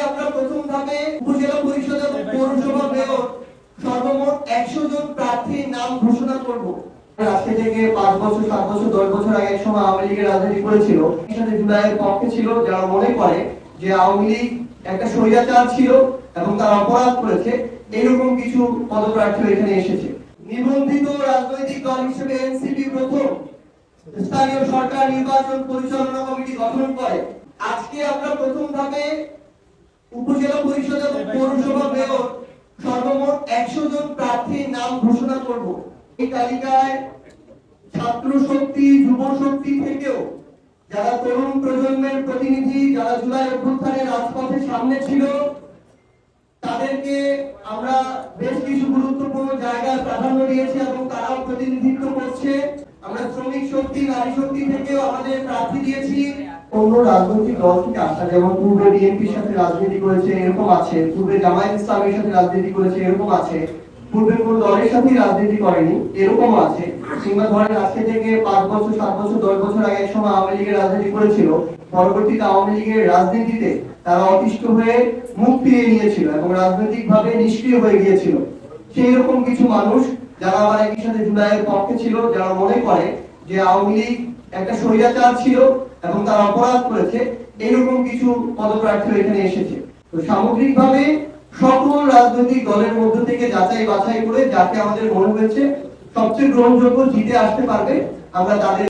আমরা প্রথম ধাপে উপজেলা পরিষদ এবং পৌরসভা মেয়র সর্বমোট 100 জন প্রার্থীর নাম ঘোষণা করব। আজকে থেকে 5 বছর 7 বছর 10 বছর আগে এক সময় আওয়ামী লীগের রাজনীতি করেছিল, সাথে জুলাইয়ের পক্ষে ছিল, যারা মনে করে যে আওয়ামী লীগ একটা স্বৈরাচার ছিল এবং তারা অপরাধ করেছে, এরকম কিছু পদপ্রার্থী এখানে এসেছে। নিবন্ধিত রাজনৈতিক দল হিসেবে এনসিপি প্রথম স্থানীয় সরকার নির্বাচন পরিচালনা কমিটি গঠন করে। আজকে আমরা প্রথম ধাপে উপজেলা পরিষদ এবং পৌরসভা মেয়র সর্বমোট 100 জন প্রার্থীর নাম ঘোষণা করব। এই তালিকায় ছাত্র শক্তি, যুব শক্তি থেকেও যারা তরুণ প্রজন্মের প্রতিনিধি, যারা জুলাই অভ্যুত্থানের রাজপথে সামনে ছিল, তাদেরকে আমরা বেশ কিছু গুরুত্বপূর্ণ জায়গায় প্রাধান্য দিয়েছি এবং তারাও প্রতিনিধিত্ব করছে। আমরা শ্রমিক শক্তি, নারী শক্তি থেকেও আমাদের প্রার্থী দিয়েছি। অন্য রাজনৈতিক দল থেকে আসা, যেমন পূর্বে বিএনপির সাথে রাজনীতি করেছে এরকম আছে, পূর্বে জামায়াত ইসলামের সাথে রাজনীতি করেছে এরকম আছে, পূর্বে কোন দলের সাথে রাজনীতি করেনি এরকম আছে, কিংবা ধরেন আজকে থেকে 5 বছর 7 বছর 10 বছর আগে এক সময় আওয়ামী লীগের রাজনীতি করেছিল, পরবর্তীতে আওয়ামী লীগের রাজনীতিতে তারা অতিষ্ঠ হয়ে মুখ ফিরিয়ে নিয়েছিল এবং রাজনৈতিক ভাবে নিষ্ক্রিয় হয়ে গিয়েছিল। সেই রকম কিছু মানুষ যারা আবার একই সাথে জুলাইয়ের পক্ষে ছিল, যারা মনে করে যে আওয়ামী লীগ একটা স্বৈরাচার ছিল এবং তারা অপরাধ করেছে, এরকম কিছু পদপ্রার্থী এখানে এসেছে। তো সামগ্রিকভাবে সকল রাজনৈতিক দলের মধ্য থেকে যাচাই বাছাই করে যাকে আমাদের মনে হয়েছে সবচেয়ে গ্রহণযোগ্য জিতে আসতে পারবে, আমরা তাদের